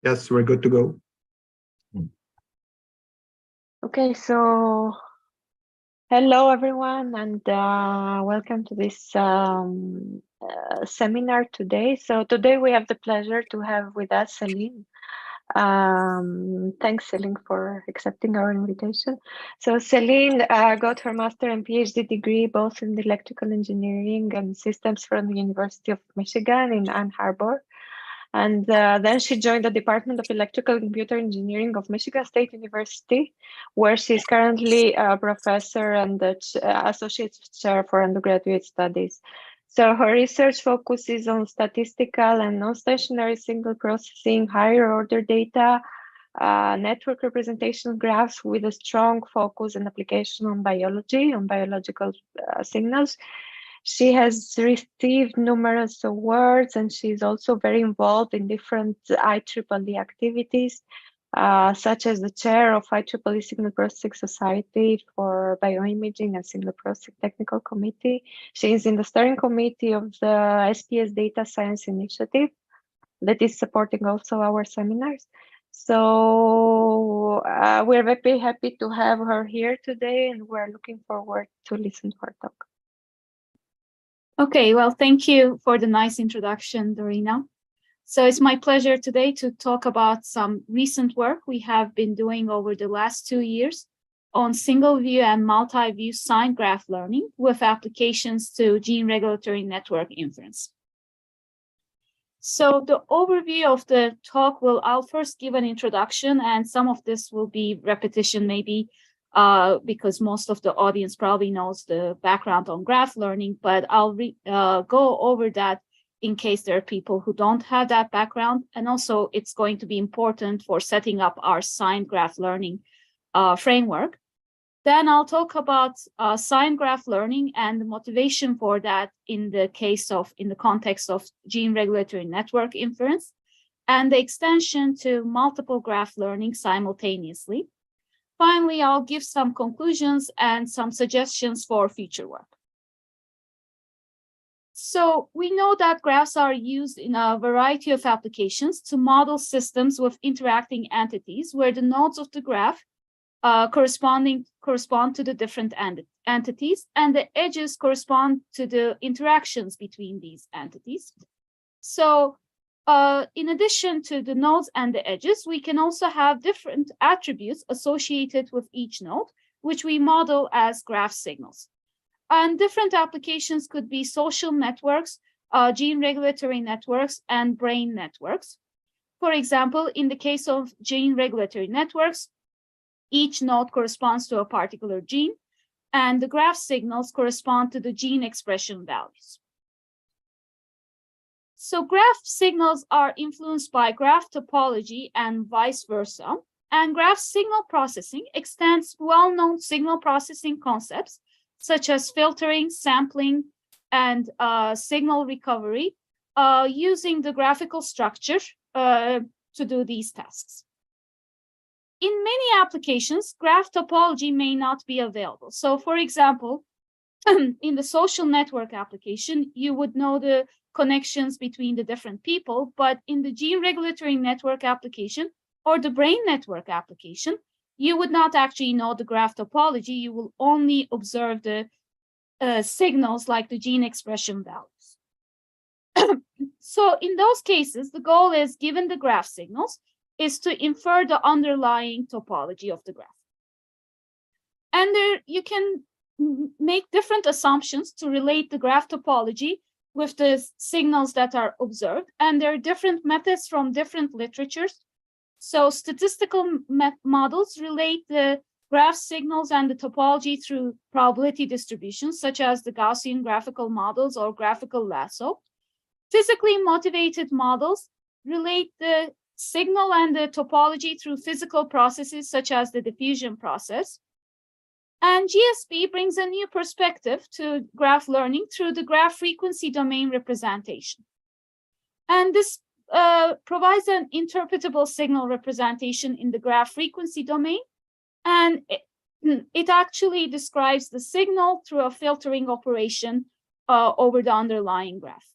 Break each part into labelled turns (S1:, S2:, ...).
S1: Yes, we're good to go.
S2: Okay, so hello everyone, and welcome to this seminar today. So today we have the pleasure to have with us Celine. Thanks, Celine, for accepting our invitation. So Celine got her master and PhD degree both in electrical engineering and systems from the University of Michigan in Ann Arbor. And then she joined the Department of Electrical and Computer Engineering of Michigan State University, where she is currently a professor and the associate chair for undergraduate studies. So her research focuses on statistical and non-stationary signal processing, higher order data, network representation graphs with a strong focus and application on biology, on biological signals. She has received numerous awards, and she's also very involved in different IEEE activities, such as the chair of IEEE Signal Processing Society for Bioimaging and Signal Processing Technical Committee. She is in the steering committee of the SPS Data Science Initiative that is supporting also our seminars. So we're very happy to have her here today, and we're looking forward to listen to her talk.
S3: Okay, well, thank you for the nice introduction, Dorina. So it's my pleasure today to talk about some recent work we have been doing over the last 2 years on single view and multi-view signed graph learning with applications to gene regulatory network inference. So the overview of the talk I'll first give an introduction, and some of this will be repetition maybe, because most of the audience probably knows the background on graph learning, but I'll go over that in case there are people who don't have that background. And also it's going to be important for setting up our signed graph learning framework. Then I'll talk about signed graph learning and the motivation for that in the context of gene regulatory network inference, and the extension to multiple graph learning simultaneously. Finally, I'll give some conclusions and some suggestions for future work. So we know that graphs are used in a variety of applications to model systems with interacting entities where the nodes of the graph correspond to the different entities, and the edges correspond to the interactions between these entities. So in addition to the nodes and the edges, we can also have different attributes associated with each node, which we model as graph signals. And different applications could be social networks, gene regulatory networks, and brain networks. For example, in the case of gene regulatory networks, each node corresponds to a particular gene, and the graph signals correspond to the gene expression values. So graph signals are influenced by graph topology and vice versa, and graph signal processing extends well-known signal processing concepts such as filtering, sampling, and signal recovery using the graphical structure to do these tasks. In many applications, graph topology may not be available. So for example, in the social network application, you would know the connections between the different people, but in the gene regulatory network application or the brain network application, you would not actually know the graph topology. You will only observe the signals like the gene expression values. So in those cases, the goal is, given the graph signals, is to infer the underlying topology of the graph. And there you can make different assumptions to relate the graph topology with the signals that are observed. And there are different methods from different literatures. So statistical models relate the graph signals and the topology through probability distributions, such as the Gaussian graphical models or graphical lasso. Physically motivated models relate the signal and the topology through physical processes, such as the diffusion process. And GSP brings a new perspective to graph learning through the graph frequency domain representation. And this provides an interpretable signal representation in the graph frequency domain. And it actually describes the signal through a filtering operation over the underlying graph.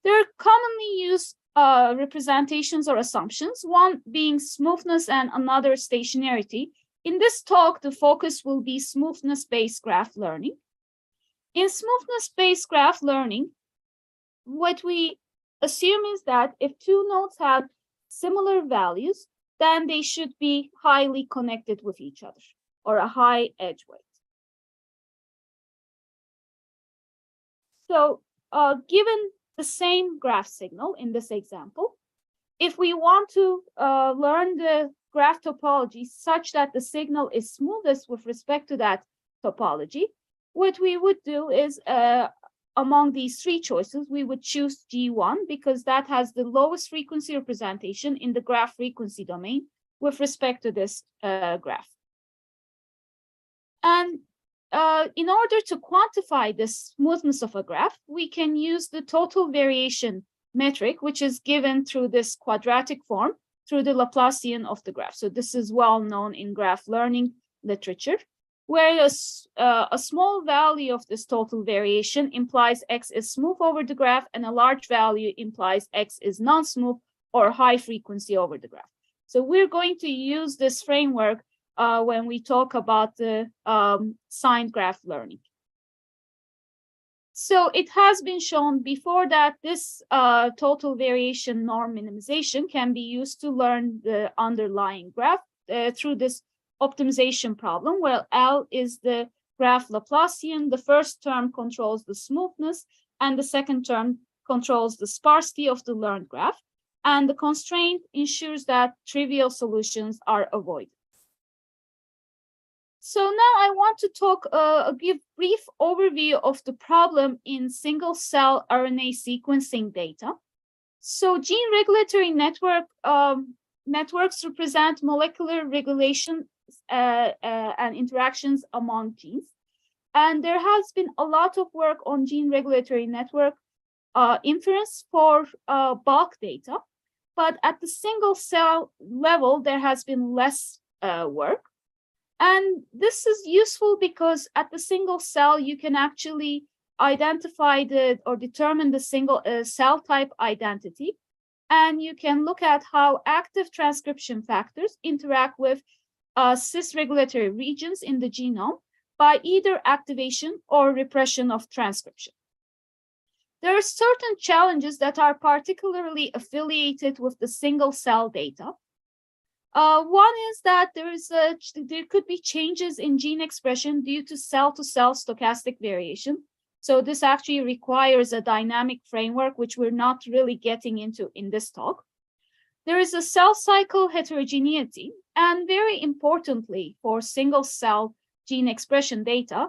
S3: There are commonly used representations or assumptions, one being smoothness and another stationarity. In this talk, the focus will be smoothness-based graph learning. In smoothness-based graph learning, what we assume is that if two nodes have similar values, then they should be highly connected with each other, or a high edge weight. So given the same graph signal in this example, if we want to learn the graph topology such that the signal is smoothest with respect to that topology, what we would do is among these three choices, we would choose G1 because that has the lowest frequency representation in the graph frequency domain with respect to this graph. And in order to quantify the smoothness of a graph, we can use the total variation metric, which is given through this quadratic form through the Laplacian of the graph. So this is well known in graph learning literature, where a small value of this total variation implies X is smooth over the graph, and a large value implies X is non-smooth or high frequency over the graph. So we're going to use this framework when we talk about the signed graph learning. So it has been shown before that this total variation norm minimization can be used to learn the underlying graph through this optimization problem, where L is the graph Laplacian. The first term controls the smoothness, and the second term controls the sparsity of the learned graph. And the constraint ensures that trivial solutions are avoided. So now I want to give brief overview of the problem in single cell RNA sequencing data. So gene regulatory networks represent molecular regulation and interactions among genes. And there has been a lot of work on gene regulatory network inference for bulk data. But at the single cell level, there has been less work. And this is useful because at the single cell, you can actually identify or determine the single cell type identity. And you can look at how active transcription factors interact with cis-regulatory regions in the genome by either activation or repression of transcription. There are certain challenges that are particularly affiliated with the single cell data. One is that there could be changes in gene expression due to cell-to-cell stochastic variation. So this actually requires a dynamic framework, which we're not really getting into in this talk. There is a cell cycle heterogeneity, and very importantly, for single cell gene expression data,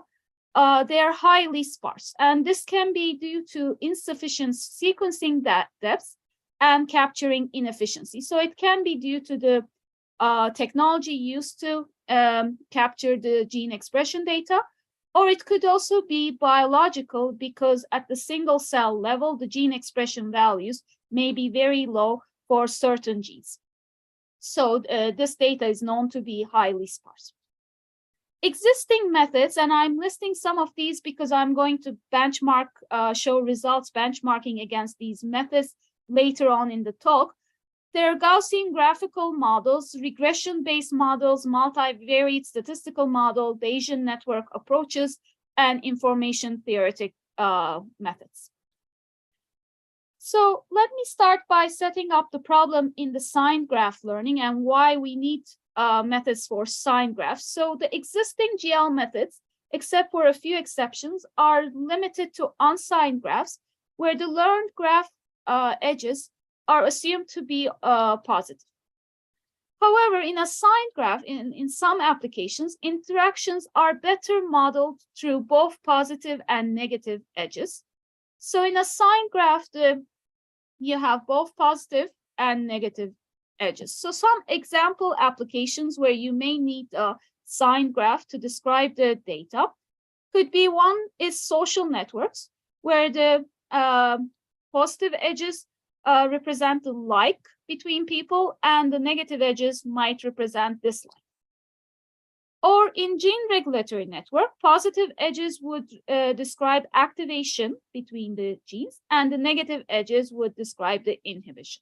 S3: they are highly sparse. And this can be due to insufficient sequencing depth and capturing inefficiency. So it can be due to the technology used to capture the gene expression data, or it could also be biological because at the single cell level, the gene expression values may be very low for certain genes. So this data is known to be highly sparse. Existing methods, and I'm listing some of these because I'm going to benchmark, show results benchmarking against these methods later on in the talk. There are Gaussian graphical models, regression-based models, multivariate statistical model, Bayesian network approaches, and information theoretic methods. So let me start by setting up the problem in the signed graph learning and why we need methods for signed graphs. So the existing GL methods, except for a few exceptions, are limited to unsigned graphs, where the learned graph edges are assumed to be positive. However, in a signed graph, in some applications, interactions are better modeled through both positive and negative edges. So in a signed graph, you have both positive and negative edges. So some example applications where you may need a signed graph to describe the data could be, one is social networks, where the positive edges represent the like between people, and the negative edges might represent dislike. Or in gene regulatory network, positive edges would describe activation between the genes, and the negative edges would describe the inhibition.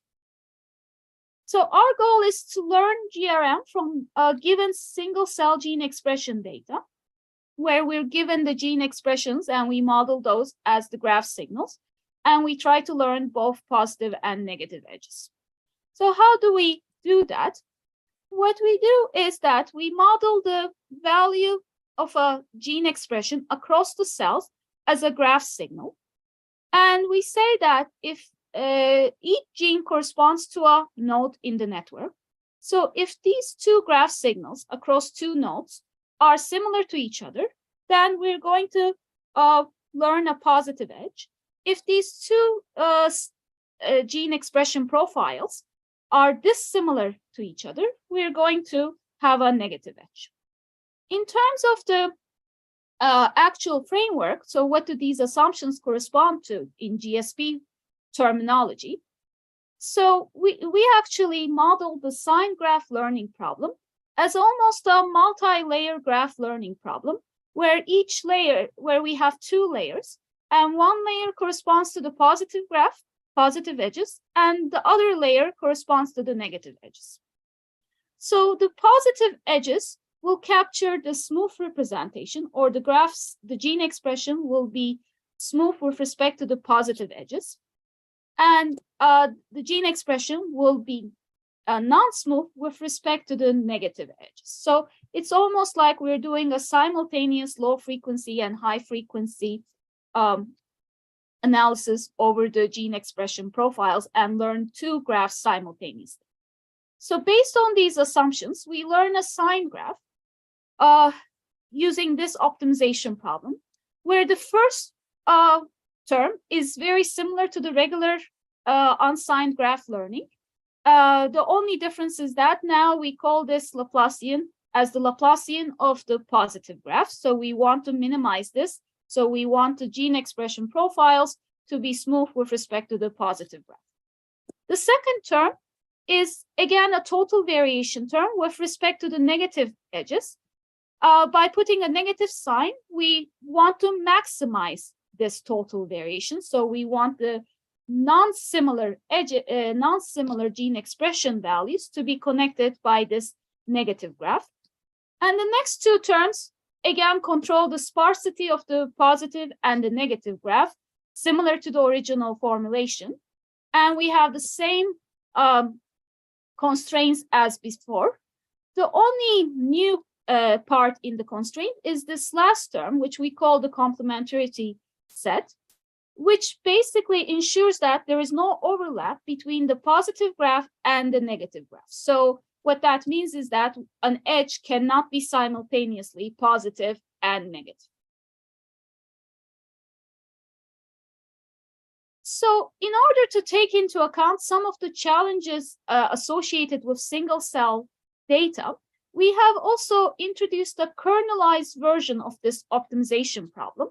S3: So our goal is to learn GRM from a given single-cell gene expression data, where we're given the gene expressions and we model those as the graph signals, and we try to learn both positive and negative edges. So how do we do that? What we do is that we model the value of a gene expression across the cells as a graph signal. And we say that if each gene corresponds to a node in the network, so if these two graph signals across two nodes are similar to each other, then we're going to learn a positive edge. If these two gene expression profiles are dissimilar to each other, we're going to have a negative edge. In terms of the actual framework, so what do these assumptions correspond to in GSP terminology? So we actually modeled the signed graph learning problem as almost a multi-layer graph learning problem, where each layer, where we have two layers, and one layer corresponds to the positive graph, positive edges, and the other layer corresponds to the negative edges. So the positive edges will capture the smooth representation, or the graphs, the gene expression will be smooth with respect to the positive edges, and the gene expression will be non-smooth with respect to the negative edges. So it's almost like we're doing a simultaneous low frequency and high frequency analysis over the gene expression profiles and learn two graphs simultaneously. So based on these assumptions, we learn a signed graph using this optimization problem, where the first term is very similar to the regular unsigned graph learning. The only difference is that now we call this Laplacian as the Laplacian of the positive graph. So we want to minimize this. So we want the gene expression profiles to be smooth with respect to the positive graph. The second term is, again, a total variation term with respect to the negative edges. By putting a negative sign, we want to maximize this total variation. So we want the non-similar gene expression values to be connected by this negative graph. And the next two terms, again, control the sparsity of the positive and the negative graph, similar to the original formulation. And we have the same constraints as before. The only new part in the constraint is this last term, which we call the complementarity set, which basically ensures that there is no overlap between the positive graph and the negative graph. So what that means is that an edge cannot be simultaneously positive and negative. So in order to take into account some of the challenges associated with single cell data, we have also introduced a kernelized version of this optimization problem.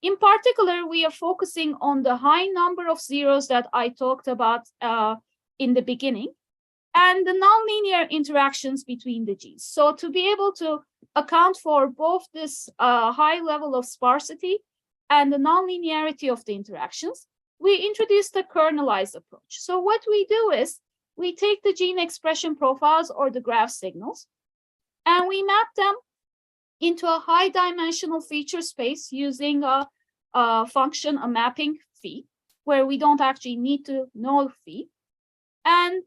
S3: In particular, we are focusing on the high number of zeros that I talked about in the beginning, and the nonlinear interactions between the genes. So to be able to account for both this high level of sparsity and the nonlinearity of the interactions, we introduced a kernelized approach. So what we do is we take the gene expression profiles or the graph signals, and we map them into a high dimensional feature space using a function, a mapping phi, where we don't actually need to know phi. And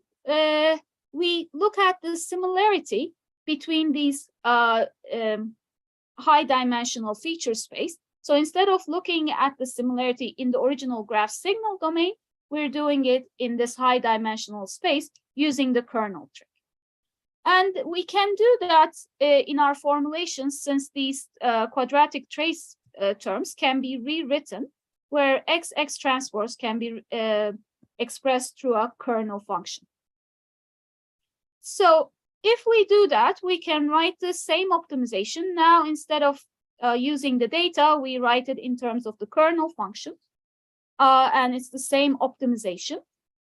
S3: we look at the similarity between these high dimensional feature space. So instead of looking at the similarity in the original graph signal domain, we're doing it in this high dimensional space using the kernel trick. And we can do that in our formulations, since these quadratic trace terms can be rewritten, where x transpose can be expressed through a kernel function. So if we do that, we can write the same optimization. Now, instead of using the data, we write it in terms of the kernel function. And it's the same optimization,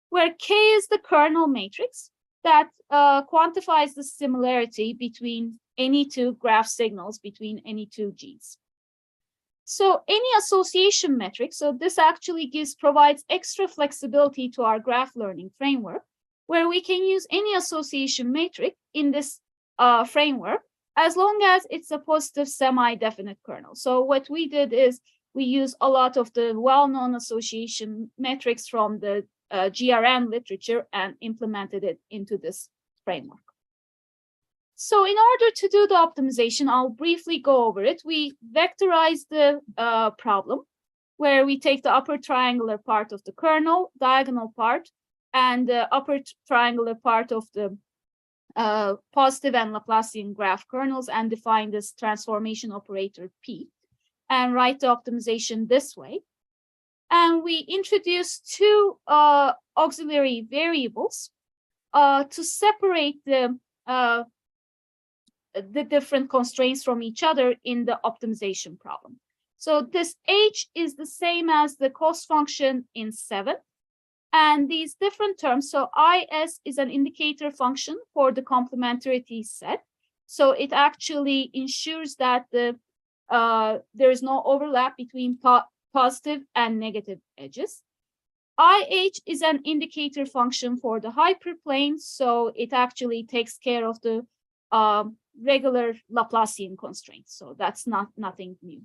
S3: where K is the kernel matrix that quantifies the similarity between any two graph signals between any two genes. So any association metric, so this actually provides extra flexibility to our graph learning framework, where we can use any association metric in this framework as long as it's a positive semi-definite kernel. So what we did is we use a lot of the well-known association metrics from the GRN literature and implemented it into this framework. So in order to do the optimization, I'll briefly go over it. We vectorize the problem, where we take the upper triangular part of the kernel, diagonal part, and the upper triangular part of the positive and Laplacian graph kernels, and define this transformation operator P, and write the optimization this way. And we introduce two auxiliary variables to separate the different constraints from each other in the optimization problem. So this H is the same as the cost function in 7. And these different terms, so IS is an indicator function for the complementarity set. So it actually ensures that there is no overlap between positive and negative edges. IH is an indicator function for the hyperplane, so it actually takes care of the regular Laplacian constraints. So that's nothing new.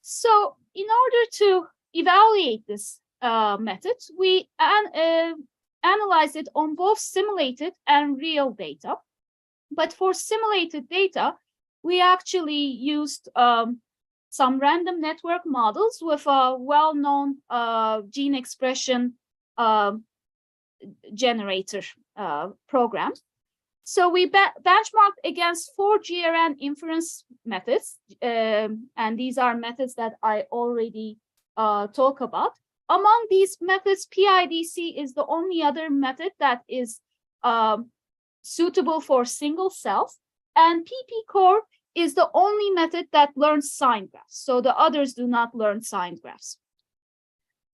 S3: So in order to evaluate this method, we analyze it on both simulated and real data. But for simulated data, we actually used some random network models with a well-known gene expression generator program. So we benchmarked against 4 GRN inference methods, and these are methods that I already talk about. Among these methods, PIDC is the only other method that is suitable for single cells, and PP-core is the only method that learns signed graphs. So the others do not learn signed graphs.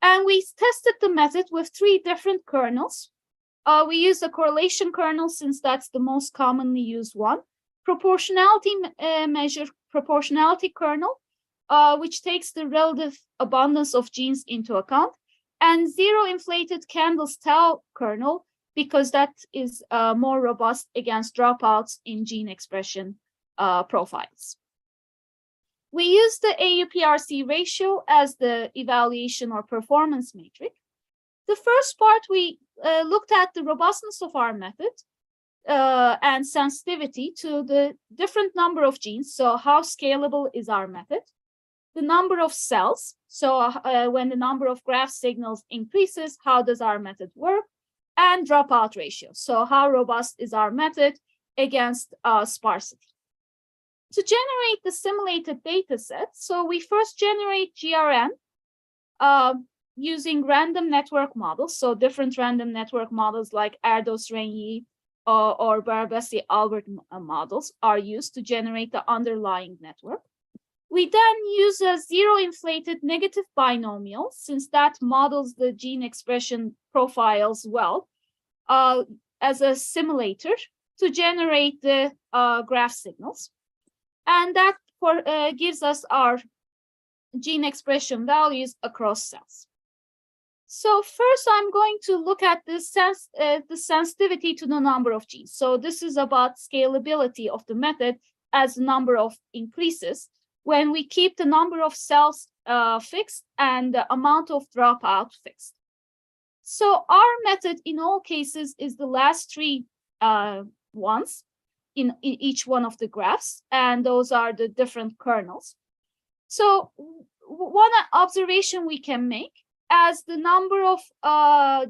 S3: And we tested the method with 3 different kernels. We used a correlation kernel since that's the most commonly used one. Proportionality measure proportionality kernel, which takes the relative abundance of genes into account, and zero inflated candles tau kernel, because that is more robust against dropouts in gene expression profiles. We use the AUPRC ratio as the evaluation or performance metric. The first part, we looked at the robustness of our method and sensitivity to the different number of genes. So how scalable is our method? The number of cells. So when the number of graph signals increases, how does our method work? And dropout ratio. So how robust is our method against sparsity? To generate the simulated data set, so we first generate GRN using random network models. So different random network models like Erdos-Renyi or Barbesi-Albert models are used to generate the underlying network. We then use a zero inflated negative binomial, since that models the gene expression profiles well, as a simulator to generate the graph signals. And that gives us our gene expression values across cells. So first, I'm going to look at the sensitivity to the number of genes. So this is about scalability of the method as the number of increases when we keep the number of cells fixed and the amount of dropout fixed. So our method in all cases is the last 3 ones in each one of the graphs, and those are the different kernels. So one observation we can make, as the number of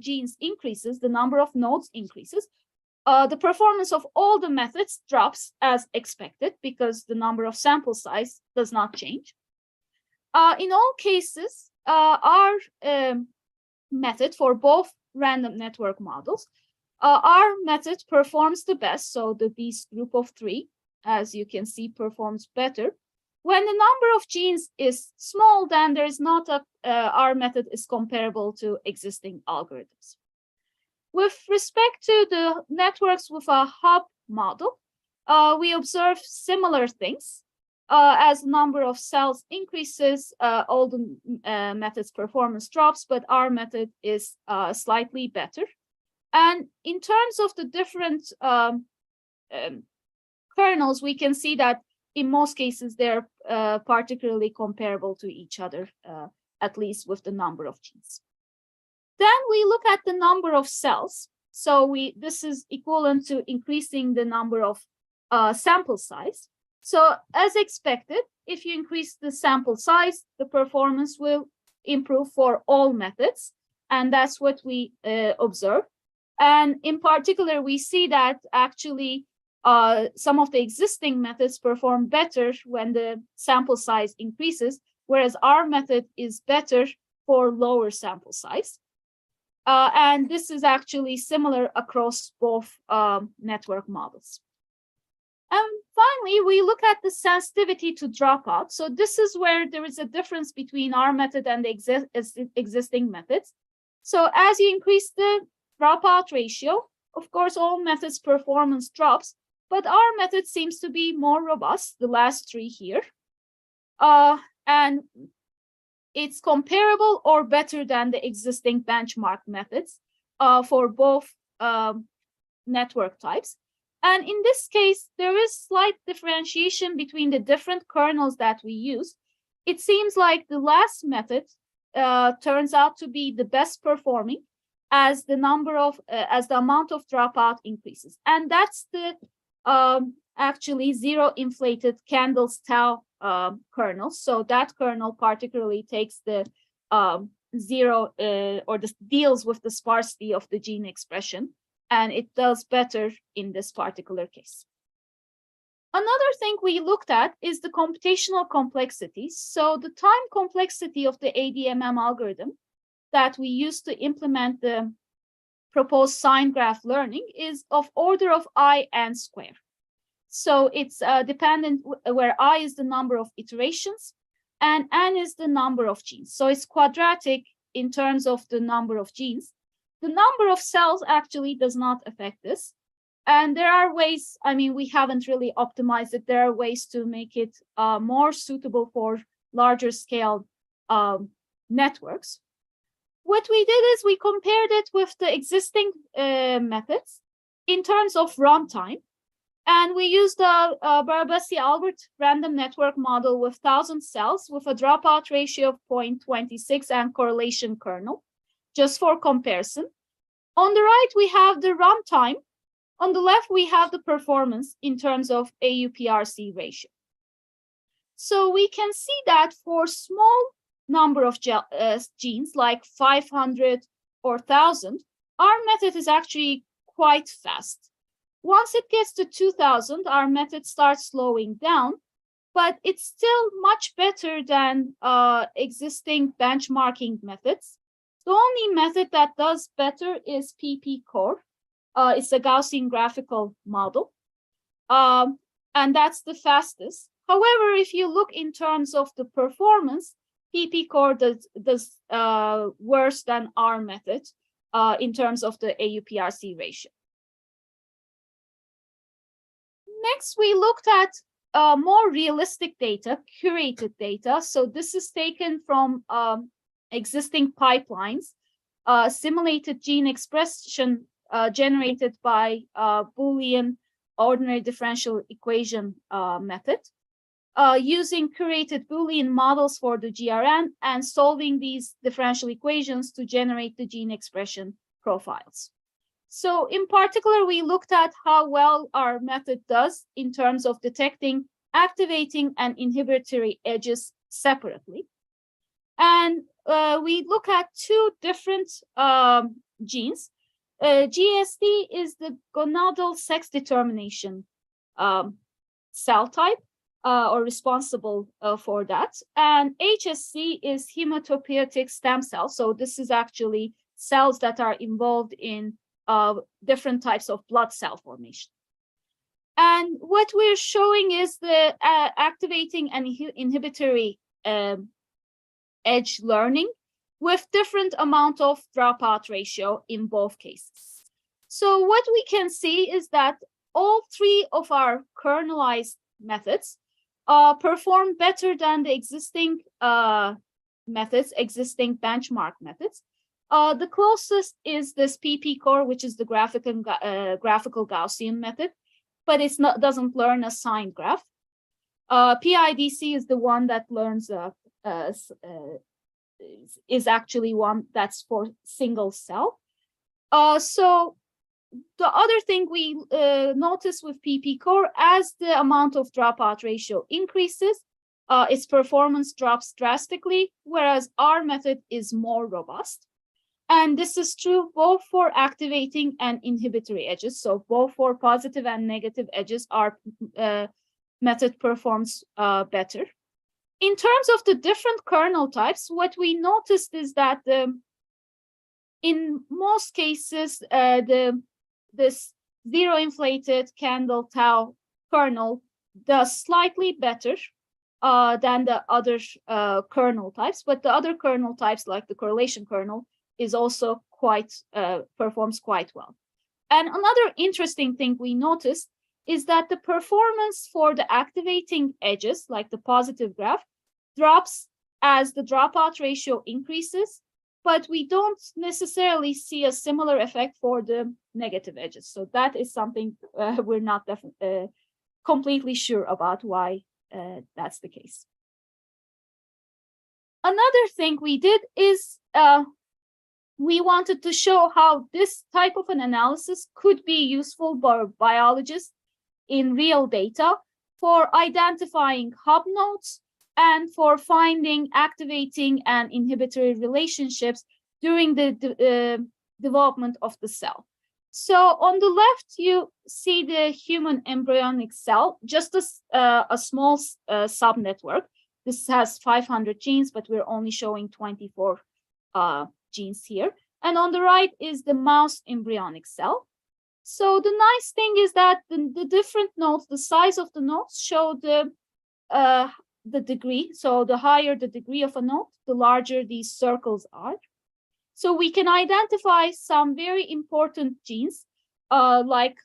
S3: genes increases, the number of nodes increases, the performance of all the methods drops as expected because the number of sample size does not change. In all cases, our method for both random network models, our method performs the best. So the Beast group of 3, as you can see, performs better. When the number of genes is small, then there is not our method is comparable to existing algorithms. With respect to the networks with a hub model, we observe similar things. As the number of cells increases, all the method's performance drops, but our method is slightly better. And in terms of the different kernels, we can see that in most cases they're particularly comparable to each other, at least with the number of genes. Then we look at the number of cells. So this is equivalent to increasing the number of sample size. So as expected, if you increase the sample size, the performance will improve for all methods. And that's what we observe. And in particular, we see that actually some of the existing methods perform better when the sample size increases, whereas our method is better for lower sample size. And this is actually similar across both network models. And finally, we look at the sensitivity to dropout. So this is where there is a difference between our method and the existing methods. So as you increase the dropout ratio, of course, all methods' performance drops, but our method seems to be more robust, the last three here. And it's comparable or better than the existing benchmark methods for both network types. And in this case, there is slight differentiation between the different kernels that we use. It seems like the last method turns out to be the best performing as the amount of dropout increases. And that's the actually zero inflated Candle's tau kernel. So that kernel particularly takes the zero or deals with the sparsity of the gene expression, and it does better in this particular case. Another thing we looked at is the computational complexity. So the time complexity of the ADMM algorithm that we use to implement the proposed signed graph learning is of order of I(n) square. So it's dependent where I is the number of iterations and n is the number of genes. So it's quadratic in terms of the number of genes. The number of cells actually does not affect this. And there are ways, I mean, we haven't really optimized it. There are ways to make it more suitable for larger scale networks. What we did is we compared it with the existing methods in terms of runtime. And we used the Barabasi-Albert random network model with 1,000 cells with a dropout ratio of 0.26 and correlation kernel, just for comparison. On the right, we have the runtime. On the left, we have the performance in terms of AUPRC ratio. So we can see that for small number of genes, like 500 or 1,000, our method is actually quite fast. Once it gets to 2,000, our method starts slowing down, but it's still much better than existing benchmarking methods. The only method that does better is PP-Core. It's a Gaussian graphical model, and that's the fastest. However, if you look in terms of the performance, PP-Core does worse than our method in terms of the AUPRC ratio. Next, we looked at more realistic data, curated data. So this is taken from existing pipelines, simulated gene expression generated by Boolean ordinary differential equation method, using curated Boolean models for the GRN and solving these differential equations to generate the gene expression profiles. So in particular, we looked at how well our method does in terms of detecting, activating, and inhibitory edges separately. And we look at two different genes. GSD is the gonadal sex determination cell type, or responsible for that. And HSC is hematopoietic stem cells. So this is actually cells that are involved in different types of blood cell formation. And what we're showing is the activating and inhibitory edge learning with different amount of dropout ratio in both cases. So what we can see is that all three of our kernelized methods perform better than the existing methods, existing benchmark methods. The closest is this PP core, which is the graphical Gaussian method, but it's not, doesn't learn a signed graph. PIDC is the one that learns is actually one that's for single cell. So the other thing we notice with PP core, as the amount of dropout ratio increases, its performance drops drastically, whereas our method is more robust. And this is true both for activating and inhibitory edges. So both for positive and negative edges, our method performs better. In terms of the different kernel types, what we noticed is that in most cases, this zero inflated candle tau kernel does slightly better than the other kernel types, but the other kernel types, like the correlation kernel, is also quite performs quite well. And another interesting thing we noticed is that the performance for the activating edges, like the positive graph, drops as the dropout ratio increases, but we don't necessarily see a similar effect for the negative edges. So that is something we're not completely sure about why that's the case. Another thing we did is we wanted to show how this type of an analysis could be useful for biologists in real data for identifying hub nodes and for finding activating and inhibitory relationships during the development of the cell. So on the left, you see the human embryonic cell, just a small subnetwork. This has 500 genes, but we're only showing 24 genes here. And on the right is the mouse embryonic cell. So the nice thing is that the different nodes, the size of the nodes show the degree. So the higher the degree of a node, the larger these circles are. So we can identify some very important genes, like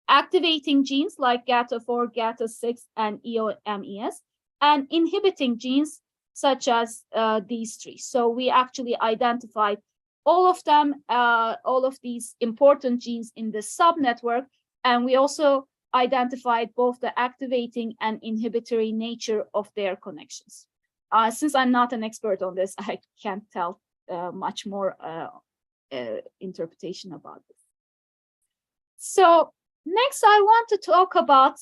S3: activating genes like GATA4, GATA6, and EOMES, and inhibiting genes such as these three. So we actually identified all of them, all of these important genes in this subnetwork, and we also identified both the activating and inhibitory nature of their connections. Since I'm not an expert on this, I can't tell much more interpretation about this. So next, I want to talk about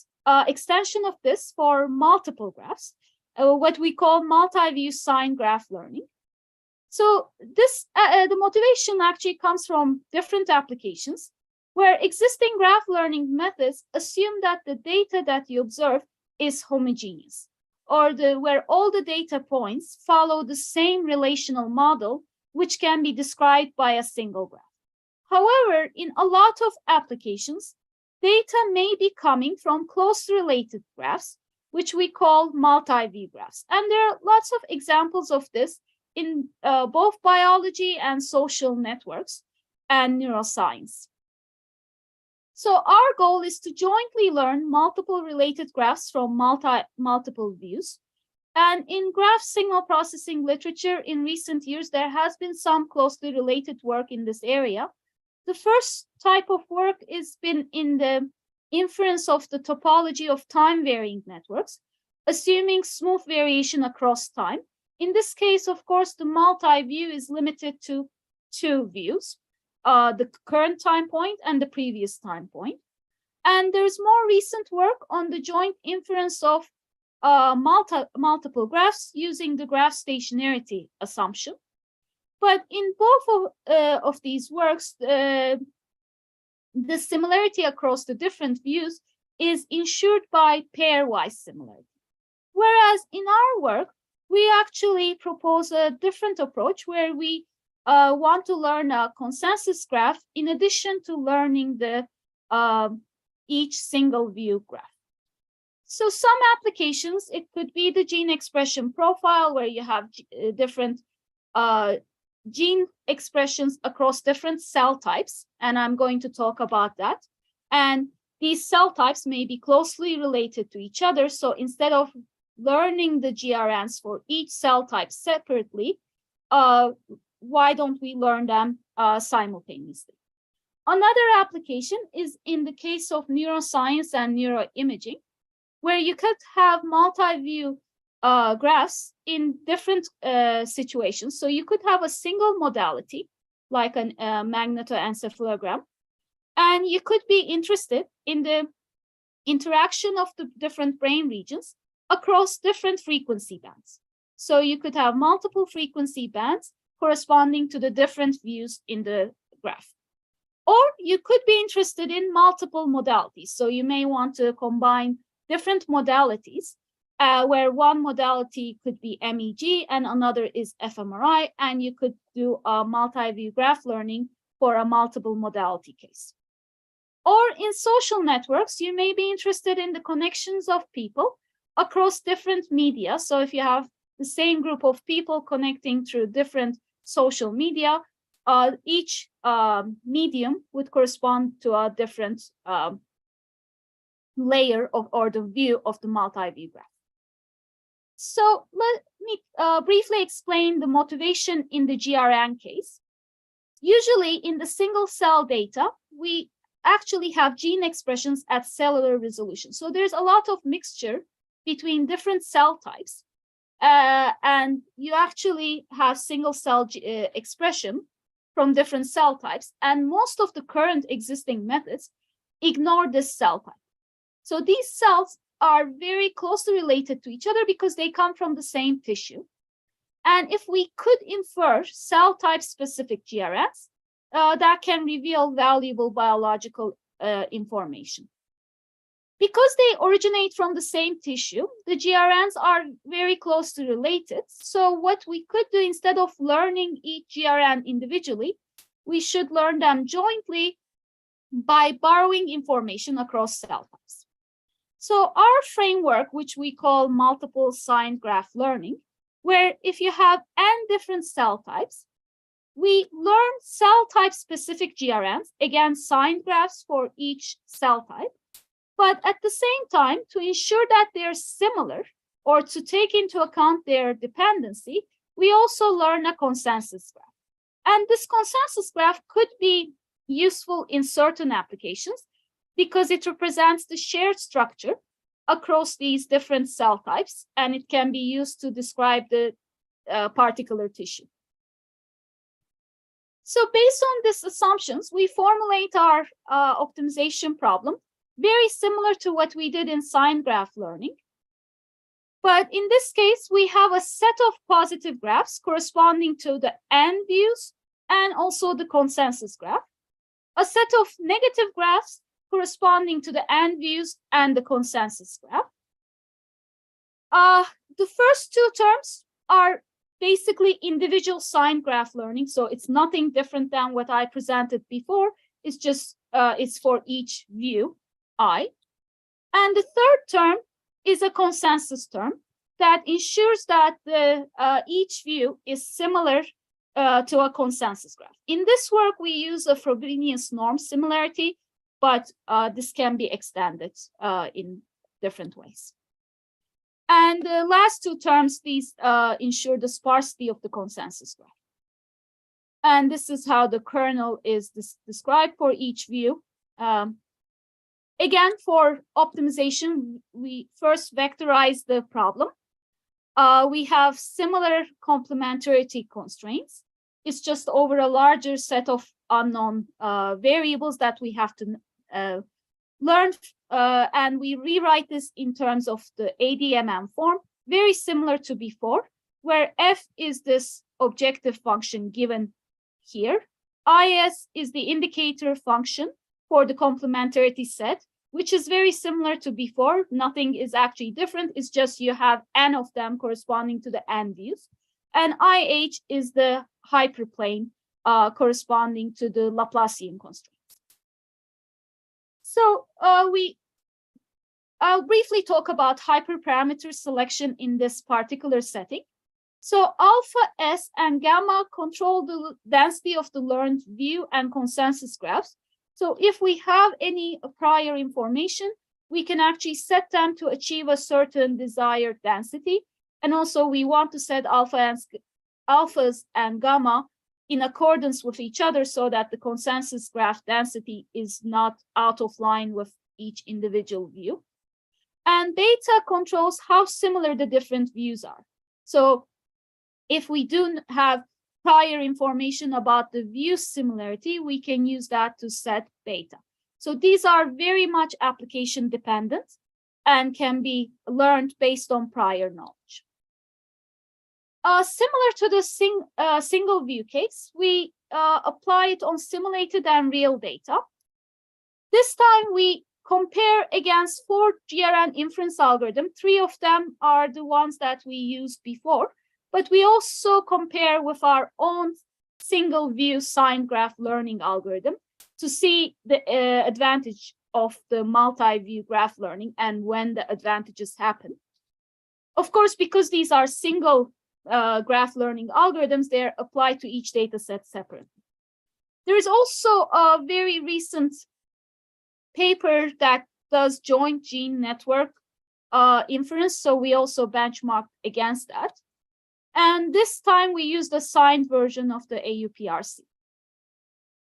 S3: extension of this for multiple graphs, what we call multi-view signed graph learning. So this, the motivation actually comes from different applications where existing graph learning methods assume that the data that you observe is homogeneous, or where all the data points follow the same relational model, which can be described by a single graph. However, in a lot of applications, data may be coming from closely related graphs, which we call multi-view graphs. And there are lots of examples of this in both biology and social networks and neuroscience. So our goal is to jointly learn multiple related graphs from multiple views. And in graph signal processing literature in recent years, there has been some closely related work in this area. The first type of work has been in the inference of the topology of time-varying networks, assuming smooth variation across time. In this case, of course, the multi-view is limited to two views, the current time point and the previous time point. And there's more recent work on the joint inference of multiple graphs using the graph stationarity assumption. But in both of these works, the similarity across the different views is ensured by pairwise similarity. Whereas in our work, we actually propose a different approach where we want to learn a consensus graph in addition to learning the each single view graph. So some applications, it could be the gene expression profile where you have different gene expressions across different cell types, and I'm going to talk about that. And these cell types may be closely related to each other. So instead of learning the GRNs for each cell type separately, why don't we learn them simultaneously? Another application is in the case of neuroscience and neuroimaging, where you could have multi-view graphs in different situations. So you could have a single modality, like a magnetoencephalogram, and you could be interested in the interaction of the different brain regions across different frequency bands. So you could have multiple frequency bands corresponding to the different views in the graph. Or you could be interested in multiple modalities. So you may want to combine different modalities, where one modality could be MEG and another is fMRI, and you could do a multi-view graph learning for a multiple modality case. Or in social networks, you may be interested in the connections of people across different media. So if you have the same group of people connecting through different social media, each medium would correspond to a different layer of, or the view of the multi-view graph. So let me briefly explain the motivation in the GRN case. Usually in the single cell data, we actually have gene expressions at cellular resolution. So there's a lot of mixture between different cell types, and you actually have single cell expression from different cell types, and most of the current existing methods ignore this cell type. So these cells are very closely related to each other because they come from the same tissue. And if we could infer cell type specific GRNs, that can reveal valuable biological information. Because they originate from the same tissue, the GRNs are very closely related. So what we could do, instead of learning each GRN individually, we should learn them jointly by borrowing information across cell types. So our framework, which we call multiple signed graph learning, where if you have n different cell types, we learn cell type specific GRNs, again, signed graphs for each cell type. But at the same time, to ensure that they're similar or to take into account their dependency, we also learn a consensus graph. And this consensus graph could be useful in certain applications because it represents the shared structure across these different cell types, and it can be used to describe the particular tissue. So based on these assumptions, we formulate our optimization problem, very similar to what we did in signed graph learning. But in this case, we have a set of positive graphs corresponding to the n views and also the consensus graph, a set of negative graphs corresponding to the n views and the consensus graph. The first two terms are basically individual signed graph learning. So it's nothing different than what I presented before. It's just, it's for each view, I. And the third term is a consensus term that ensures that the each view is similar to a consensus graph. In this work, we use a Frobenius norm similarity, but this can be extended in different ways. And the last two terms, these ensure the sparsity of the consensus graph. And this is how the kernel is described for each view. Again, for optimization, we first vectorize the problem. We have similar complementarity constraints. It's just over a larger set of unknown variables that we have to learn, and we rewrite this in terms of the ADMM form, very similar to before, where f is this objective function given here. IS is the indicator function for the complementarity set, which is very similar to before. Nothing is actually different. It's just you have n of them corresponding to the n views. And IH is the hyperplane corresponding to the Laplacian constraints. So I'll briefly talk about hyperparameter selection in this particular setting. So alpha, S, and gamma control the density of the learned view and consensus graphs So if we have any prior information, we can actually set them to achieve a certain desired density. And also we want to set alphas and gamma in accordance with each other so that the consensus graph density is not out of line with each individual view. And beta controls how similar the different views are. So if we do have prior information about the view similarity, we can use that to set beta. So these are very much application dependent and can be learned based on prior knowledge. Similar to the single view case, we apply it on simulated and real data. This time we compare against 4 GRN inference algorithms. 3 of them are the ones that we used before, but we also compare with our own single view signed graph learning algorithm to see the advantage of the multi-view graph learning and when the advantages happen. Of course, because these are single graph learning algorithms, they're applied to each data set separately. There is also a very recent paper that does joint gene network inference, so we also benchmarked against that. And this time we used the signed version of the AUPRC.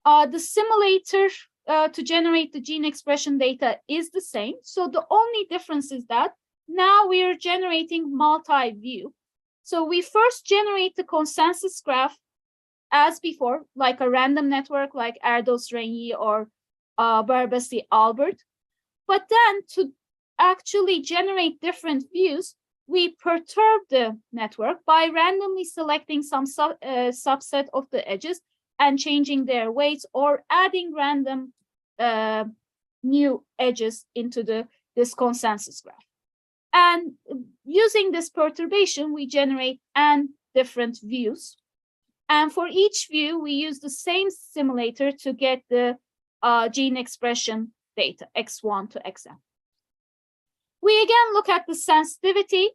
S3: The simulator to generate the gene expression data is the same. So the only difference is that now we are generating multi-view. So we first generate the consensus graph as before, like a random network like Erdos-Renyi or Barbasi-Albert. But then to actually generate different views, we perturb the network by randomly selecting some subset of the edges and changing their weights or adding random new edges into this consensus graph. And using this perturbation, we generate n different views. And for each view, we use the same simulator to get the gene expression data, x1 to xn. We again look at the sensitivity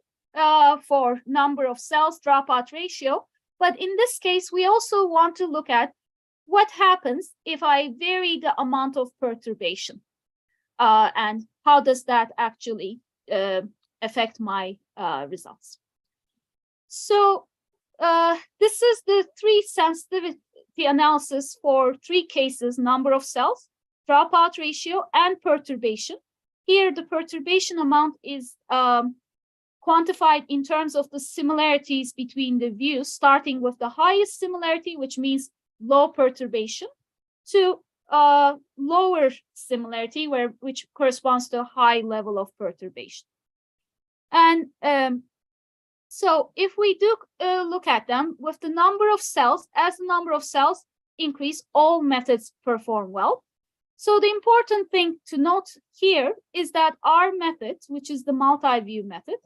S3: for number of cells, dropout ratio. But in this case, we also want to look at what happens if I vary the amount of perturbation and how does that actually affect my results. So this is the 3 sensitivity analysis for 3 cases: number of cells, dropout ratio, and perturbation. Here, the perturbation amount is quantified in terms of the similarities between the views, starting with the highest similarity, which means low perturbation, to lower similarity, which corresponds to a high level of perturbation. And so if we do look at them with the number of cells, as the number of cells increase, all methods perform well. So the important thing to note here is that our method, which is the multi-view method,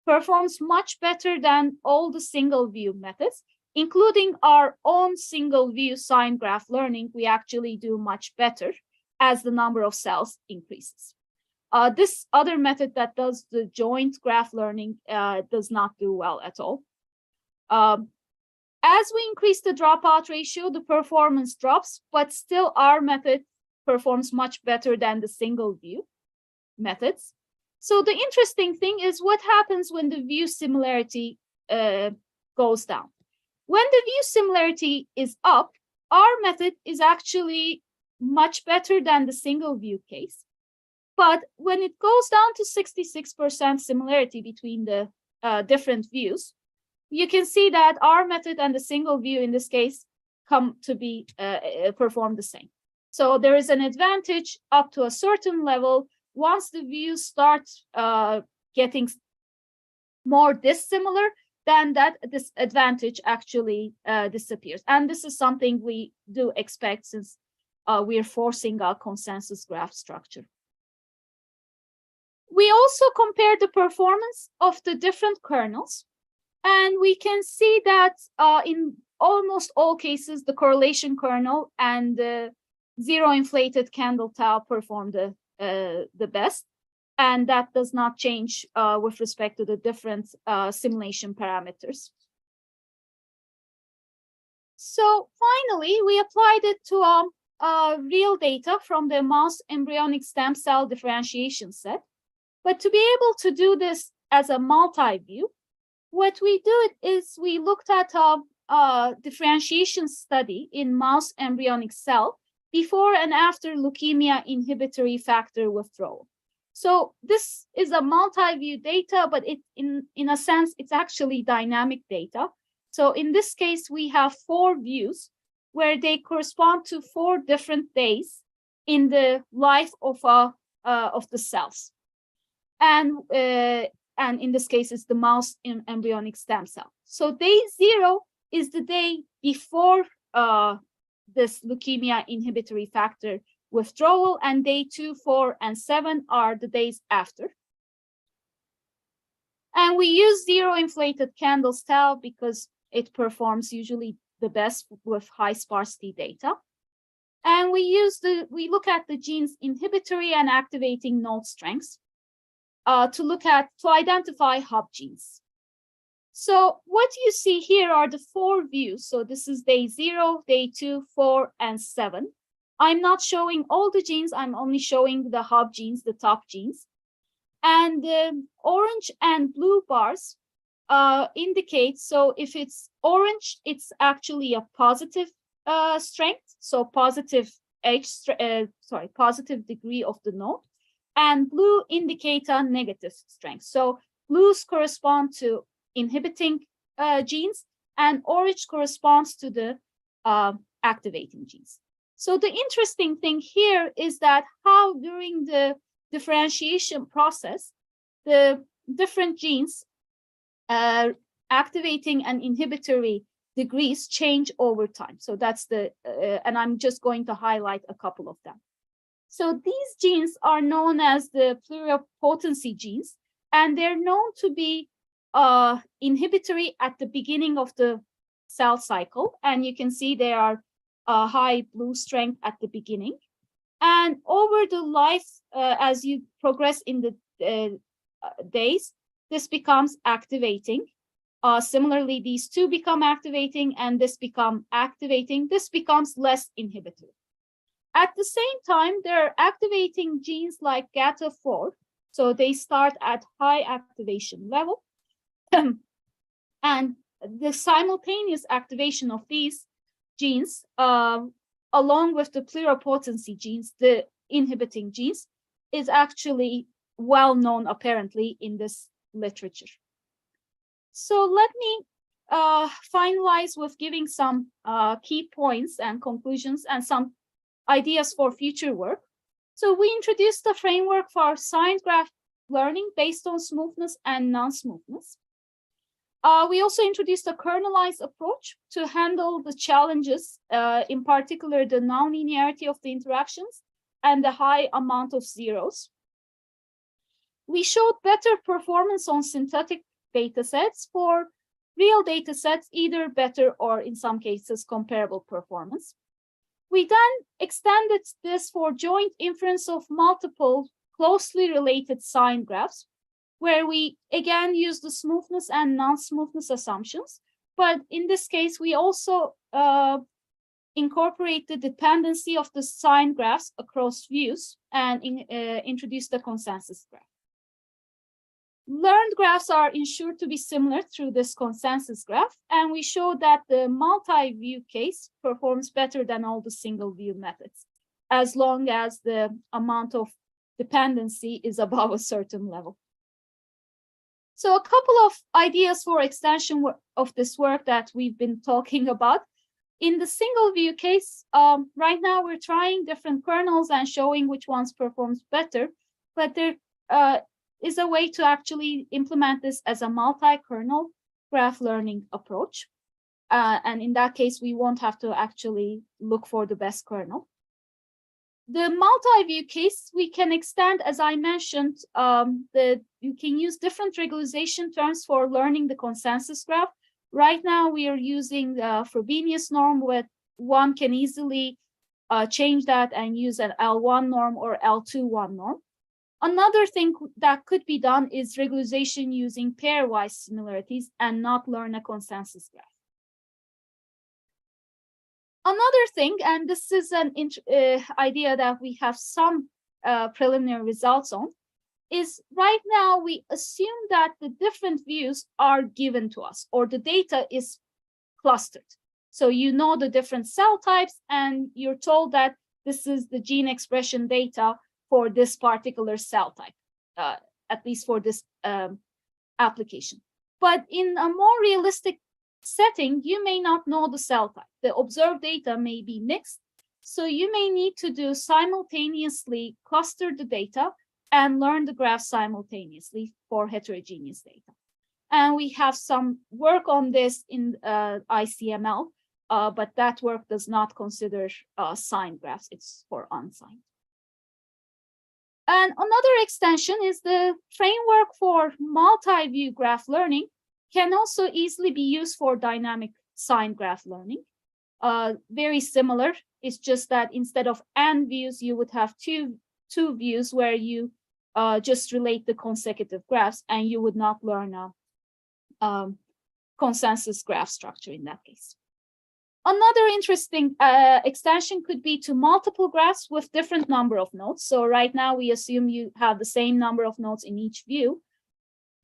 S3: performs much better than all the single view methods, including our own single view signed graph learning. We actually do much better as the number of cells increases. This other method that does the joint graph learning does not do well at all. As we increase the dropout ratio, the performance drops, but still our method performs much better than the single view methods. So the interesting thing is what happens when the view similarity goes down. When the view similarity is up, our method is actually much better than the single view case. But when it goes down to 66% similarity between the different views, you can see that our method and the single view in this case come to be perform the same. So there is an advantage up to a certain level. Once the views start getting more dissimilar, then that disadvantage actually disappears. And this is something we do expect since we are forcing our consensus graph structure. We also compare the performance of the different kernels, and we can see that in almost all cases, the correlation kernel and the zero inflated candle tau perform the best, and that does not change with respect to the different simulation parameters. So finally, we applied it to real data from the mouse embryonic stem cell differentiation set. But to be able to do this as a multi-view, what we did is we looked at a differentiation study in mouse embryonic cell before and after leukemia inhibitory factor withdrawal. So this is a multi-view data, but in a sense, it's actually dynamic data. So in this case, we have 4 views where they correspond to 4 different days in the life of the cells. And in this case, it's the mouse embryonic stem cell. So day 0 is the day before this leukemia inhibitory factor withdrawal, and day 2, 4, and 7 are the days after. And we use zero inflated candles tau because it performs usually the best with high sparsity data. And we look at the genes inhibitory and activating node strengths to identify hub genes. So what you see here are the 4 views. So this is day 0, day 2, 4, and 7. I'm not showing all the genes. I'm only showing the hub genes, the top genes. And the orange and blue bars indicate, so if it's orange, it's actually a positive strength, so positive positive degree of the node, and blue indicate a negative strength. So blues correspond to inhibiting genes, and orange corresponds to the activating genes. So the interesting thing here is that how during the differentiation process, the different genes activating and inhibitory degrees change over time. So that's and I'm just going to highlight a couple of them. So these genes are known as the pluripotency genes, and they're known to be inhibitory at the beginning of the cell cycle. And you can see they are high blue strength at the beginning. And over the life, as you progress in the days, this becomes activating. Similarly, these 2 become activating, and this become activating. This becomes less inhibitory. At the same time, there are activating genes like GATA4. So they start at high activation level. And the simultaneous activation of these genes, along with the pluripotency genes, the inhibiting genes, is actually well known apparently in this literature. So let me finalize with giving some key points and conclusions and some ideas for future work. So we introduced a framework for signed graph learning based on smoothness and non-smoothness. We also introduced a kernelized approach to handle the challenges, in particular the nonlinearity of the interactions and the high amount of zeros. We showed better performance on synthetic data sets for real data sets, either better or in some cases comparable performance. We then extended this for joint inference of multiple closely related signed graphs, where we again use the smoothness and non-smoothness assumptions. But in this case, we also incorporate the dependency of the signed graphs across views and introduce the consensus graph. Learned graphs are ensured to be similar through this consensus graph, and we show that the multi-view case performs better than all the single view methods, as long as the amount of dependency is above a certain level. So a couple of ideas for extension of this work that we've been talking about. In the single view case, right now we're trying different kernels and showing which ones performs better, but there is a way to actually implement this as a multi-kernel graph learning approach. And in that case, we won't have to actually look for the best kernel. The multi-view case, we can extend, as I mentioned, you can use different regularization terms for learning the consensus graph. Right now, we are using the Frobenius norm, where one can easily change that and use an L1 norm or L2-1 norm. Another thing that could be done is regularization using pairwise similarities and not learn a consensus graph. Another thing, and this is an idea that we have some preliminary results on, is right now we assume that the different views are given to us, or the data is clustered. So you know the different cell types, and you're told that this is the gene expression data for this particular cell type, at least for this application. But in a more realistic setting, you may not know the cell type. The observed data may be mixed, so you may need to do simultaneously cluster the data and learn the graph simultaneously for heterogeneous data. And we have some work on this in ICML, but that work does not consider signed graphs. It's for unsigned. And another extension is the framework for multi-view graph learning can also easily be used for dynamic signed graph learning. Very similar. It's just that instead of n views, you would have two views where you just relate the consecutive graphs, and you would not learn a consensus graph structure in that case. Another interesting extension could be to multiple graphs with different number of nodes. So right now we assume you have the same number of nodes in each view,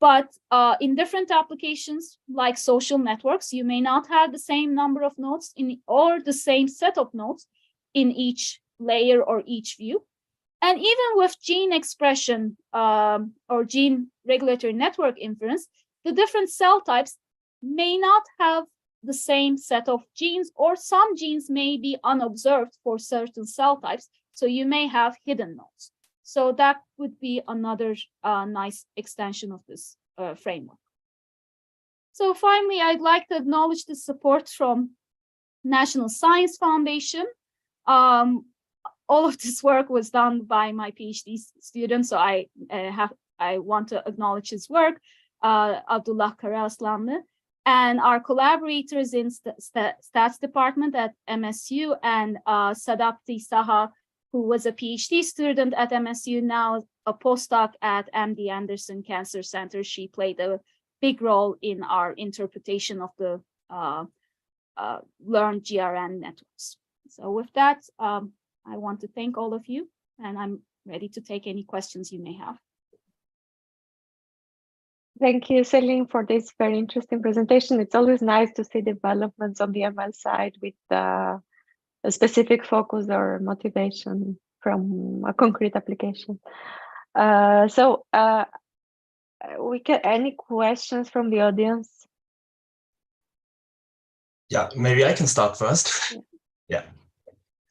S3: but in different applications like social networks, you may not have the same number of nodes or the same set of nodes in each layer or each view. And even with gene expression or gene regulatory network inference, the different cell types may not have the same set of genes, or some genes may be unobserved for certain cell types. So you may have hidden nodes. So that would be another nice extension of this framework. So finally, I'd like to acknowledge the support from National Science Foundation. All of this work was done by my PhD student, so I want to acknowledge his work, Abdullah Karaaslanlı, and our collaborators in Stats Department at MSU, and Sadapti Saha, who was a PhD student at MSU, now a postdoc at MD Anderson Cancer Center. She played a big role in our interpretation of the learned GRN networks. So with that, I want to thank all of you, and I'm ready to take any questions you may have.
S2: Thank you, Celine, for this very interesting presentation. It's always nice to see developments on the ML side with a specific focus or motivation from a concrete application. Any questions from the audience?
S1: Yeah, maybe I can start first. Yeah.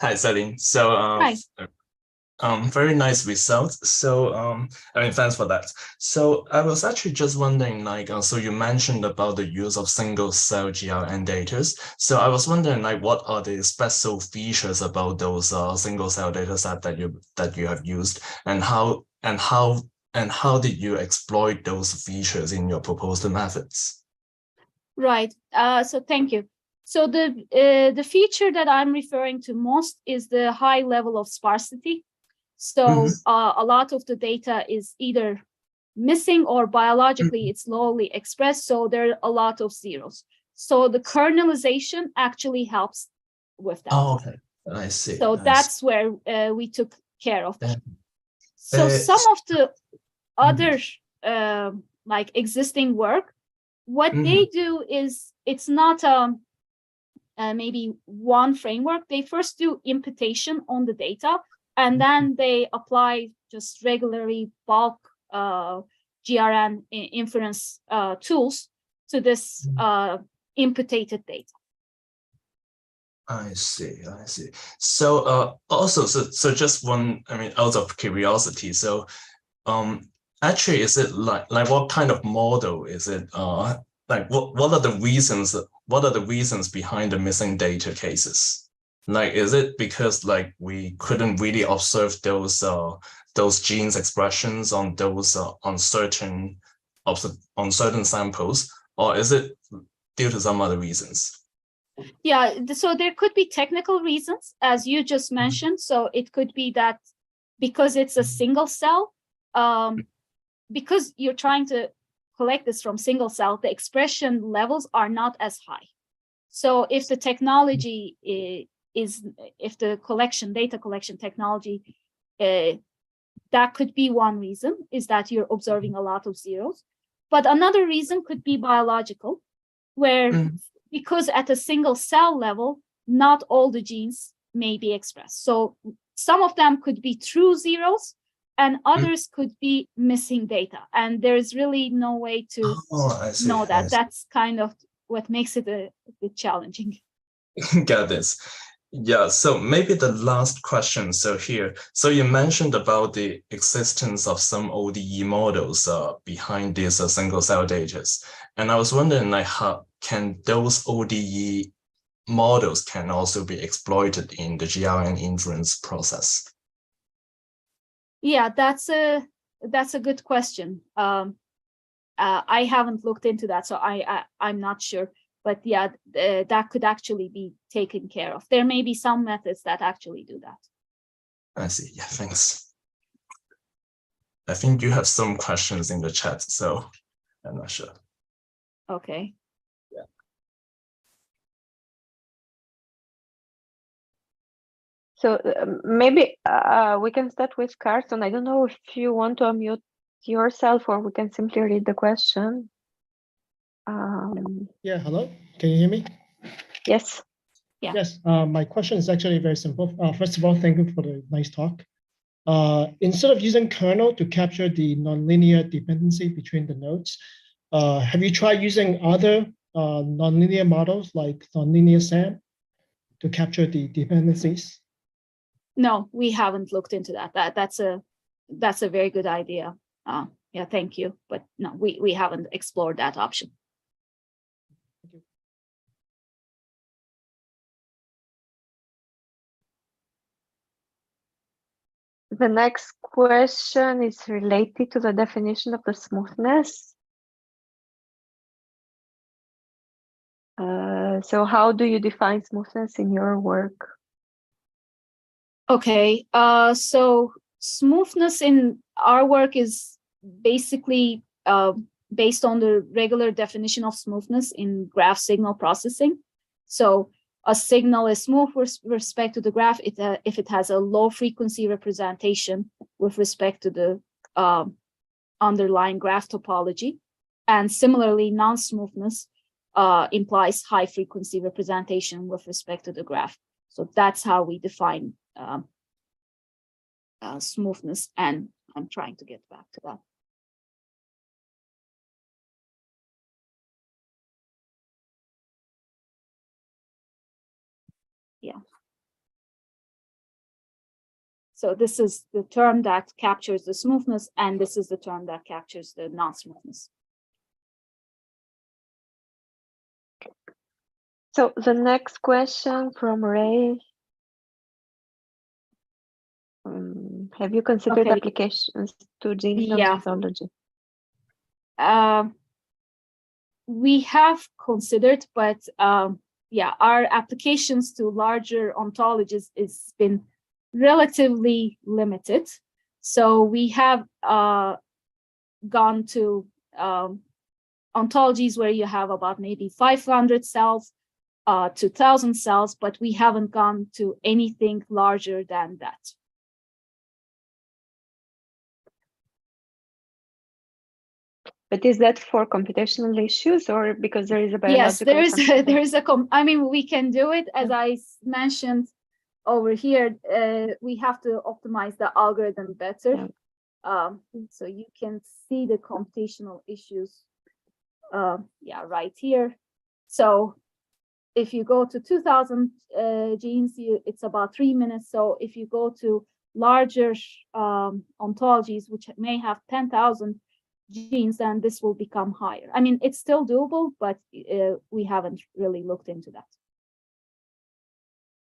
S1: Hi, Celine. So,
S3: Hi.
S1: very nice results. So, I mean, thanks for that. So I was actually just wondering, like, so you mentioned about the use of single cell GRN data. So I was wondering, like, what are the special features about those single cell data set that you have used, and how did you exploit those features in your proposed methods? Right.
S3: So thank you. So the feature that I'm referring to most is the high level of sparsity. So a lot of the data is either missing or biologically it's lowly expressed. So there are a lot of zeros. So the kernelization actually helps with that.
S1: Oh, okay. I see.
S3: So that's where we took care of that. So some of the other like existing work, what they do is it's not maybe one framework. They first do imputation on the data, and then they apply just regularly bulk GRN inference tools to this imputated data.
S1: I see. So also, so just one, I mean, out of curiosity, so actually, is it like what kind of model is it? Like what are the reasons behind the missing data cases? Like, is it because like we couldn't really observe those genes expressions on those on certain samples, or is it due to some other reasons?
S3: Yeah, so there could be technical reasons, as you just mentioned. So it could be that because it's a single cell, because you're trying to collect this from single cell, the expression levels are not as high. So if the technology if the data collection technology, that could be one reason, is that you're observing a lot of zeros. But another reason could be biological, where because at a single cell level, not all the genes may be expressed. So some of them could be true zeros, and others could be missing data. And there's really no way to know that. That's kind of what makes it a bit challenging.
S1: Got this. Yeah, so maybe the last question. So you mentioned about the existence of some ODE models behind these single cell data. And I was wondering, like, how can those ODE models can also be exploited in the GRN inference process?
S3: Yeah, that's a good question. I haven't looked into that, so I'm not sure. But yeah, that could actually be taken care of. There may be some methods that actually do that.
S1: I see. Yeah, thanks. I think you have some questions in the chat, so I'm not sure.
S3: Okay.
S1: Yeah.
S2: So maybe we can start with Carson. I don't know if you want to unmute yourself, or we can simply read the question.
S4: Yeah, hello. Can you hear me?
S2: Yes.
S3: Yeah.
S4: Yes. My question is actually very simple. First of all, thank you for the nice talk. Instead of using kernel to capture the nonlinear dependency between the nodes, have you tried using other nonlinear models like nonlinear SAM to capture the dependencies?
S3: No, we haven't looked into that. That's a very good idea. Yeah, thank you. But no, we haven't explored that option.
S2: The next question is related to the definition of the smoothness. So how do you define smoothness in your work?
S3: Okay, so smoothness in our work is basically based on the regular definition of smoothness in graph signal processing. So a signal is smooth with respect to the graph if it has a low frequency representation with respect to the underlying graph topology. And similarly, non-smoothness implies high frequency representation with respect to the graph. So that's how we define smoothness. And I'm trying to get back to that. Yeah. So this is the term that captures the smoothness, and this is the term that captures the non-smoothness.
S2: So the next question from Ray. Have you considered applications to gene methodology?
S3: We have considered, but yeah, our applications to larger ontologies has been relatively limited. So we have gone to ontologies where you have about maybe 500 cells to 1,000 cells, but we haven't gone to anything larger than that.
S2: But is that for computational issues, or because there is a biological?
S3: Yes, there is a. I mean, we can do it, as I mentioned over here. We have to optimize the algorithm better. Yeah. So you can see the computational issues. Yeah, right here. So if you go to 2,000 genes, it's about 3 minutes. So if you go to larger ontologies, which may have 10,000 genes, then this will become higher. I mean, it's still doable, but we haven't really looked into that.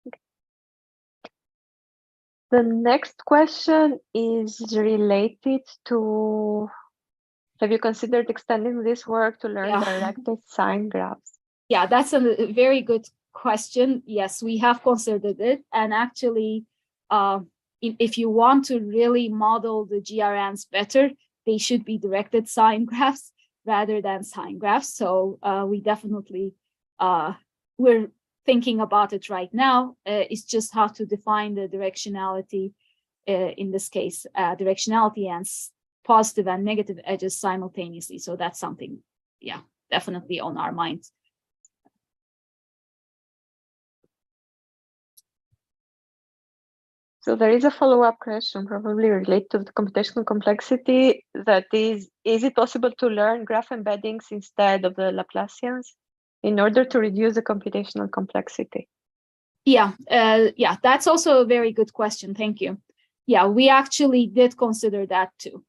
S2: Okay. The next question is related to, have you considered extending this work to learn directed signed graphs?
S3: Yeah, that's a very good question. Yes, we have considered it. And actually, if you want to really model the GRNs better, they should be directed signed graphs rather than signed graphs. So we definitely, we're thinking about it right now. It's just how to define the directionality, in this case, directionality and positive and negative edges simultaneously. So that's something, yeah, definitely on our minds.
S2: So there is a follow-up question probably related to the computational complexity, that is it possible to learn graph embeddings instead of the Laplacians in order to reduce the computational complexity?
S3: Yeah, yeah, that's also a very good question. Thank you. Yeah, we actually did consider that too.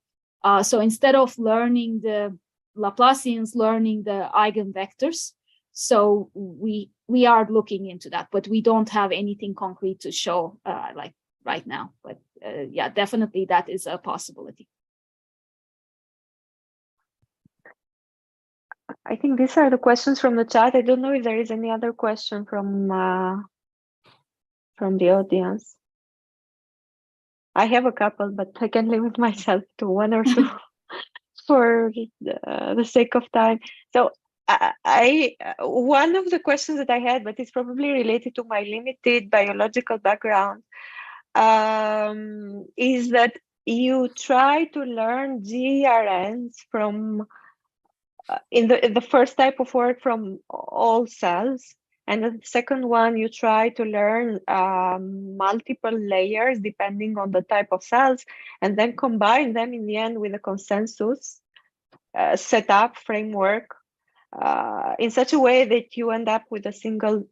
S3: So instead of learning the Laplacians, learning the eigenvectors, so we are looking into that, but we don't have anything concrete to show like right now. But yeah, definitely that is a possibility.
S2: I think these are the questions from the chat. I don't know if there is any other question from the audience. I have a couple, but I can limit myself to one or two for the sake of time. So one of the questions that I had, but it's probably related to my limited biological background, is that you try to learn GRNs from in the first type of work from all cells, and the second one you try to learn multiple layers depending on the type of cells, and then combine them in the end with a consensus setup framework in such a way that you end up with a single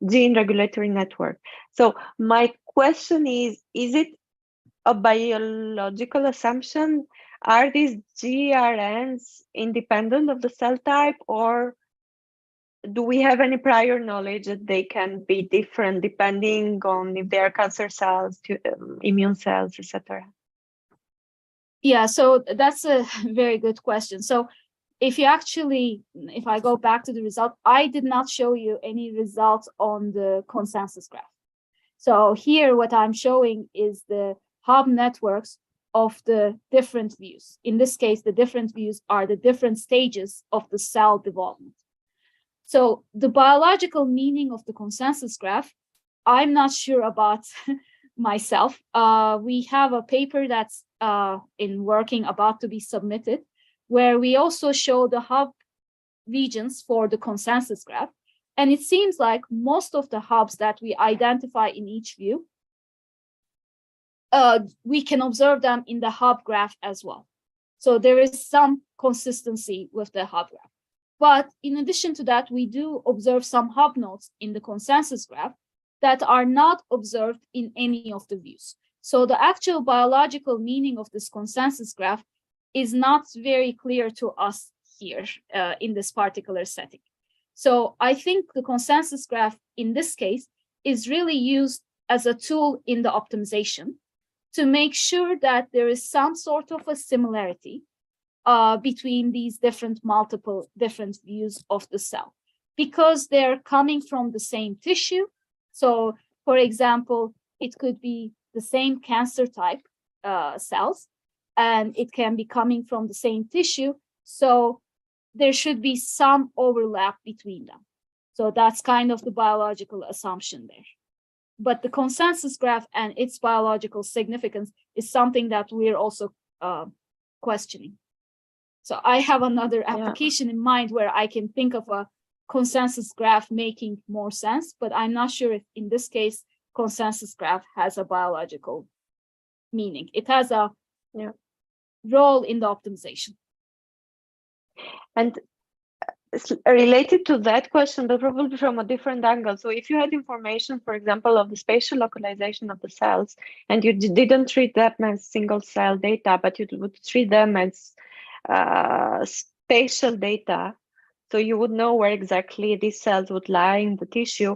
S2: gene regulatory network. So my question is it a biological assumption? Are these GRNs independent of the cell type, or do we have any prior knowledge that they can be different depending on if they are cancer cells, immune cells, etc.?
S3: Yeah, so that's a very good question. So if I go back to the result, I did not show you any results on the consensus graph. So here what I'm showing is the hub networks of the different views. In this case, the different views are the different stages of the cell development. So the biological meaning of the consensus graph, I'm not sure about myself. We have a paper that's in working about to be submitted, where we also show the hub regions for the consensus graph. And it seems like most of the hubs that we identify in each view, we can observe them in the hub graph as well. So there is some consistency with the hub graph. But in addition to that, we do observe some hub nodes in the consensus graph that are not observed in any of the views. So the actual biological meaning of this consensus graph is not very clear to us here in this particular setting. So I think the consensus graph in this case is really used as a tool in the optimization to make sure that there is some sort of a similarity between these different views of the cell, because they're coming from the same tissue. So, for example, it could be the same cancer type cells, and it can be coming from the same tissue. So there should be some overlap between them. So that's kind of the biological assumption there. But the consensus graph and its biological significance is something that we're also questioning. So I have another application in mind where I can think of a consensus graph making more sense, but I'm not sure if in this case, consensus graph has a biological meaning. It has a role in the optimization.
S2: And related to that question, but probably from a different angle. So if you had information, for example, of the spatial localization of the cells, and you didn't treat them as single cell data, but you would treat them as spatial data, so you would know where exactly these cells would lie in the tissue.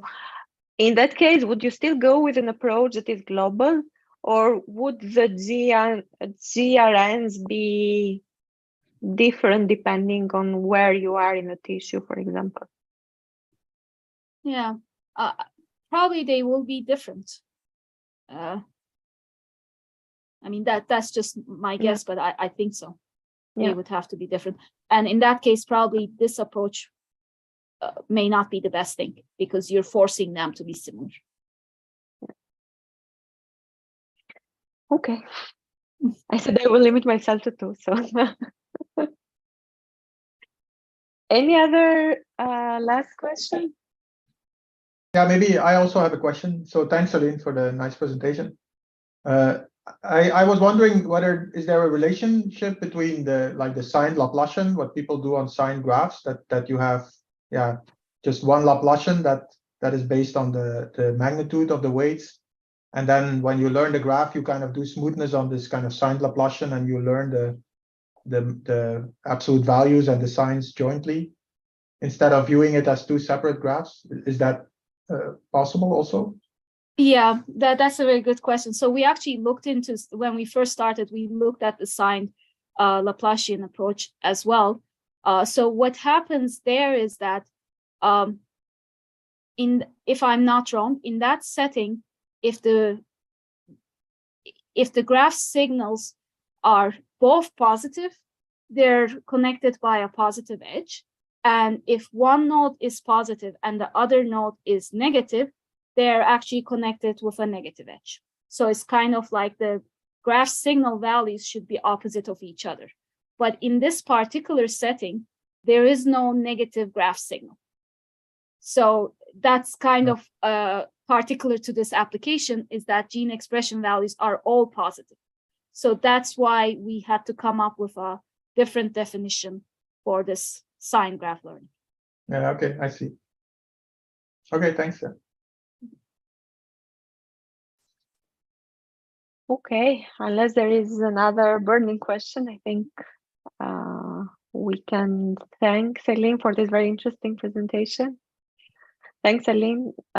S2: In that case, would you still go with an approach that is global, or would the GRNs be different depending on where you are in the tissue, for example?
S3: Yeah, probably they will be different. I mean, that's just my guess, but I think so. They would have to be different. And in that case, probably this approach may not be the best thing because you're forcing them to be similar.
S2: Okay. I said I will limit myself to 2. So, any other last question?
S5: Yeah, maybe I also have a question. So thanks, Aline, for the nice presentation. I was wondering whether is there a relationship between the signed Laplacian, what people do on signed graphs, that you have, yeah, just one Laplacian that is based on the magnitude of the weights, and then when you learn the graph, you kind of do smoothness on this kind of signed Laplacian, and you learn the absolute values and the signs jointly, instead of viewing it as 2 separate graphs. Is that possible also?
S3: Yeah, that's a very good question. So we actually looked into, when we first started, we looked at the signed Laplacian approach as well. So what happens there is that, if I'm not wrong, in that setting, if the graph signals are both positive, they're connected by a positive edge. And if one node is positive and the other node is negative, they're actually connected with a negative edge. So it's kind of like the graph signal values should be opposite of each other. But in this particular setting, there is no negative graph signal. So that's kind of particular to this application, is that gene expression values are all positive. So that's why we had to come up with a different definition for this signed graph learning.
S5: Yeah, okay, I see. Okay, thanks.
S2: Okay, unless there is another burning question, I think we can thank Celine for this very interesting presentation. Thanks, Celine.